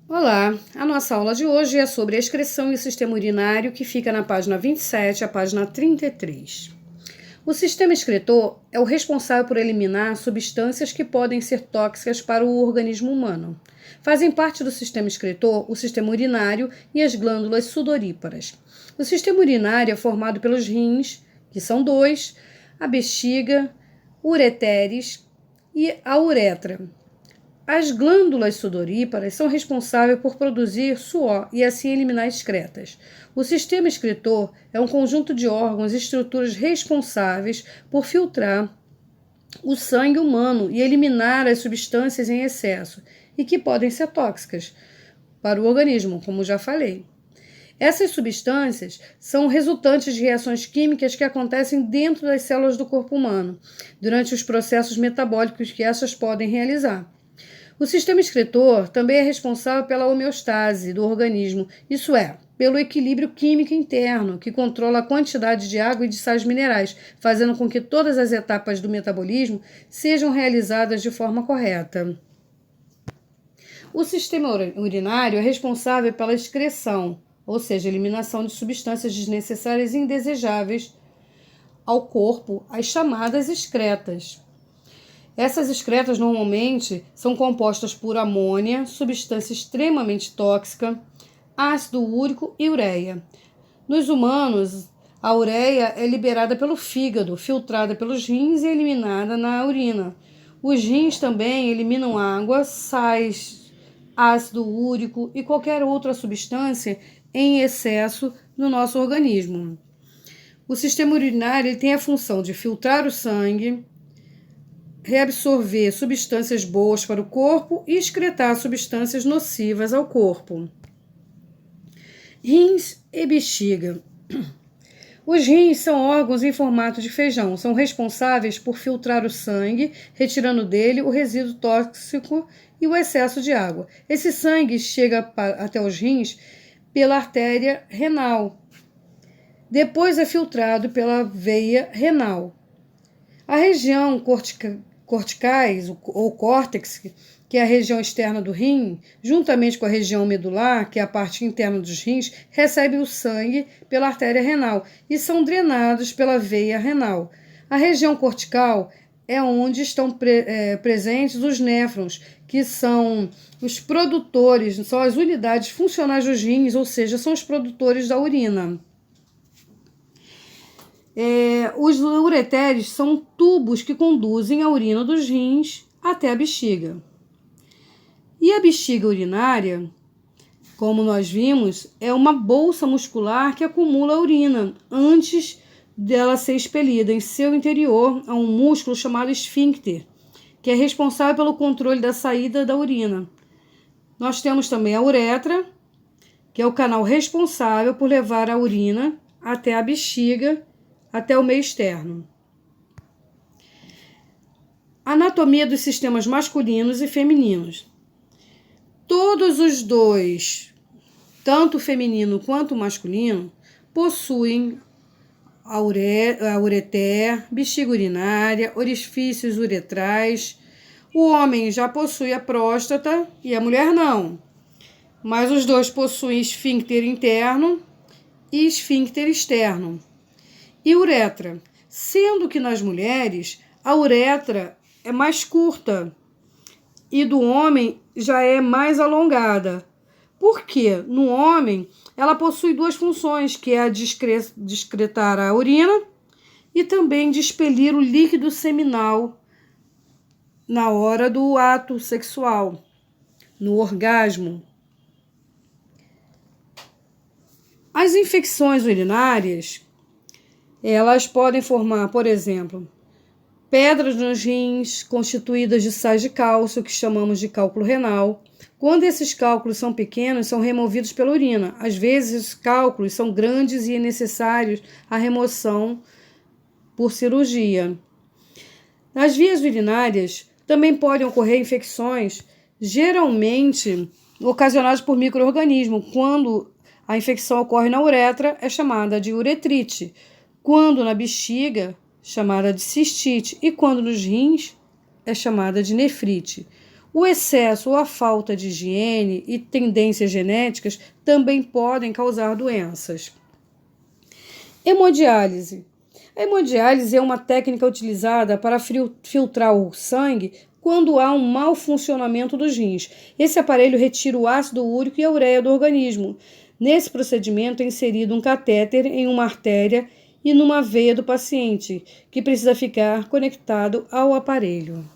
Olá, a nossa aula de hoje é sobre a excreção e o sistema urinário, que fica na página 27 à página 33. O sistema excretor é o responsável por eliminar substâncias que podem ser tóxicas para o organismo humano. Fazem parte do sistema excretor o sistema urinário e as glândulas sudoríparas. O sistema urinário é formado pelos rins, que são dois, a bexiga, ureteres e a uretra. As glândulas sudoríparas são responsáveis por produzir suor e assim eliminar excretas. O sistema excretor é um conjunto de órgãos e estruturas responsáveis por filtrar o sangue humano e eliminar as substâncias em excesso e que podem ser tóxicas para o organismo, como já falei. Essas substâncias são resultantes de reações químicas que acontecem dentro das células do corpo humano, durante os processos metabólicos que essas podem realizar. O sistema excretor também é responsável pela homeostase do organismo, isso é, pelo equilíbrio químico interno, que controla a quantidade de água e de sais minerais, fazendo com que todas as etapas do metabolismo sejam realizadas de forma correta. O sistema urinário é responsável pela excreção, ou seja, eliminação de substâncias desnecessárias e indesejáveis ao corpo, as chamadas excretas. Essas excretas normalmente são compostas por amônia, substância extremamente tóxica, ácido úrico e ureia. Nos humanos, a ureia é liberada pelo fígado, filtrada pelos rins e eliminada na urina. Os rins também eliminam água, sais, ácido úrico e qualquer outra substância em excesso no nosso organismo. O sistema urinário tem a função de filtrar o sangue, reabsorver substâncias boas para o corpo e excretar substâncias nocivas ao corpo. Rins e bexiga. Os rins são órgãos em formato de feijão. São responsáveis por filtrar o sangue, retirando dele o resíduo tóxico e o excesso de água. Esse sangue chega até os rins pela artéria renal. Depois é filtrado pela veia renal. A região corticais, ou córtex, que é a região externa do rim, juntamente com a região medular, que é a parte interna dos rins, recebem o sangue pela artéria renal e são drenados pela veia renal. A região cortical é onde estão presentes os néfrons, que são os produtores, são as unidades funcionais dos rins, ou seja, são os produtores da urina. Os ureteres são tubos que conduzem a urina dos rins até a bexiga. E a bexiga urinária, como nós vimos, é uma bolsa muscular que acumula a urina antes dela ser expelida. Em seu interior há um músculo chamado esfíncter, que é responsável pelo controle da saída da urina. Nós temos também a uretra, que é o canal responsável por levar a urina até a bexiga, até o meio externo. Anatomia dos sistemas masculinos e femininos. Todos os dois, tanto o feminino quanto o masculino, possuem a ureter, bexiga urinária, orifícios uretrais. O homem já possui a próstata e a mulher não. Mas os dois possuem esfíncter interno e esfíncter externo. E uretra, sendo que nas mulheres a uretra é mais curta e do homem já é mais alongada. Por quê? No homem, ela possui duas funções, que é a de excretar a urina e também de expelir o líquido seminal na hora do ato sexual, no orgasmo. As infecções urinárias, elas podem formar, por exemplo, pedras nos rins constituídas de sais de cálcio, que chamamos de cálculo renal. Quando esses cálculos são pequenos, são removidos pela urina. Às vezes, os cálculos são grandes e é necessário a remoção por cirurgia. Nas vias urinárias, também podem ocorrer infecções, geralmente ocasionadas por micro-organismos. Quando a infecção ocorre na uretra, é chamada de uretrite. Quando na bexiga, chamada de cistite, e quando nos rins, é chamada de nefrite. O excesso ou a falta de higiene e tendências genéticas também podem causar doenças. Hemodiálise. A hemodiálise é uma técnica utilizada para filtrar o sangue quando há um mau funcionamento dos rins. Esse aparelho retira o ácido úrico e a ureia do organismo. Nesse procedimento é inserido um catéter em uma artéria e numa veia do paciente, que precisa ficar conectado ao aparelho.